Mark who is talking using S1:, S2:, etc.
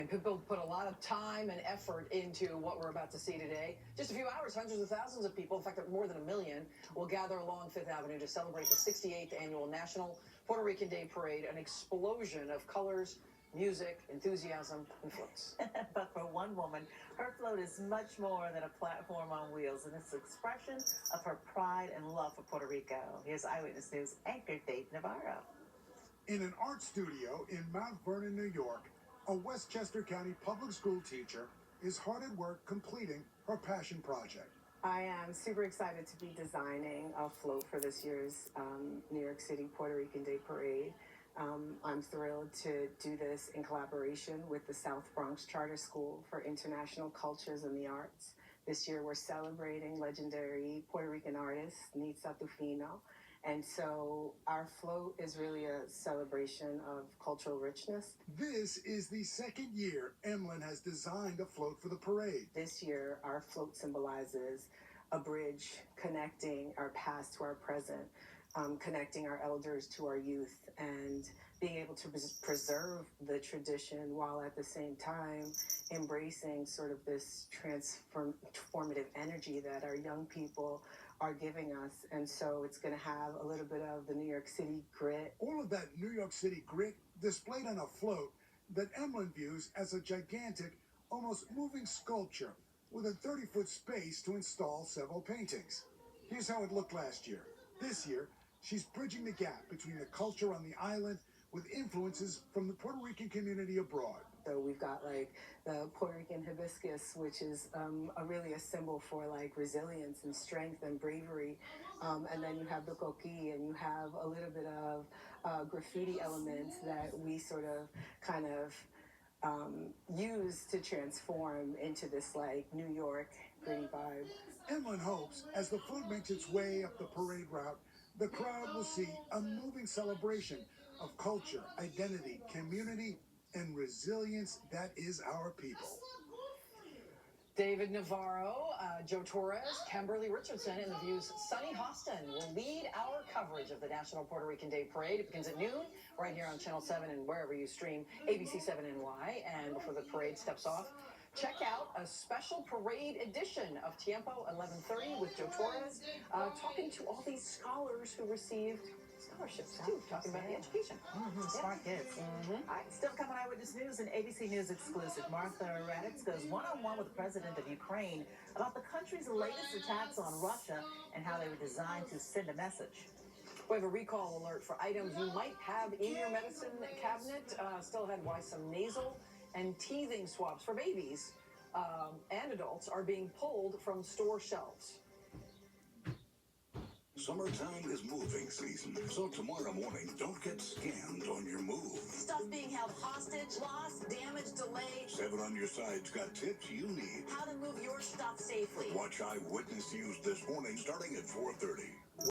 S1: And people put a lot of time and effort into what we're about to see today. Just a few hours, hundreds of thousands of people, in fact, more than 1 million, will gather along Fifth Avenue to celebrate the 68th annual National Puerto Rican Day Parade, an explosion of colors, music, enthusiasm, and floats.
S2: But for one woman, her float is much more than a platform on wheels, and it's an expression of her pride and love for Puerto Rico. Here's Eyewitness News anchor Dave Navarro.
S3: In an art studio in Mount Vernon, New York, a Westchester County public school teacher is hard at work completing her passion project.
S4: I am super excited to be designing a float for this year's New York City Puerto Rican Day Parade. I'm thrilled to do this in collaboration with the South Bronx Charter School for International Cultures and the Arts. This year we're celebrating legendary Puerto Rican artist Nitza Tufino. And so our float is really a celebration of cultural richness.
S3: This is the second year Emlyn has designed a float for the parade.
S4: This year our float symbolizes a bridge connecting our past to our present, connecting our elders to our youth, and being able to preserve the tradition while at the same time embracing sort of this transformative energy that our young people are giving us. And so it's going to have a little bit of the New York City grit.
S3: All of that New York City grit displayed on a float that Emlyn views as a gigantic, almost moving sculpture with a 30-foot space to install several paintings. Here's how it looked last year. This year, she's bridging the gap between the culture on the island with influences from the Puerto Rican community abroad.
S4: So we've got like the Puerto Rican hibiscus, which is really a symbol for like resilience and strength and bravery. And then you have the coquille, and you have a little bit of graffiti elements that we sort of kind of use to transform into this like New York gritty vibe.
S3: Emlyn hopes as the float makes its way up the parade route, the crowd will see a moving celebration of culture, identity, community, and resilience that is our people.
S1: David Navarro, Joe Torres, Kimberly Richardson, and The View's Sunny Hostin will lead our coverage of the National Puerto Rican Day Parade. It begins at noon, right here on Channel 7 and wherever you stream ABC 7NY. And before the parade steps off, check out a special parade edition of Tiempo 11:30 with Joe Torres, talking to all these scholars who received scholarships too, talking about the education.
S2: Smart kids. All right, still coming Eyewitness News and ABC News exclusive. Martha Raddatz goes one-on-one with the president of Ukraine about the country's latest attacks on Russia and how they were designed to send a message.
S1: We have a recall alert for items you might have in your medicine cabinet. Still ahead, why some nasal and teething swabs for babies and adults are being pulled from store shelves.
S5: Summertime is moving season, so tomorrow morning, don't get scammed on your move.
S6: Stuff being held hostage, lost, damaged, delayed.
S5: 7 on Your Side's got tips you need.
S6: How to move your stuff safely.
S5: Watch Eyewitness News this morning starting at 4:30.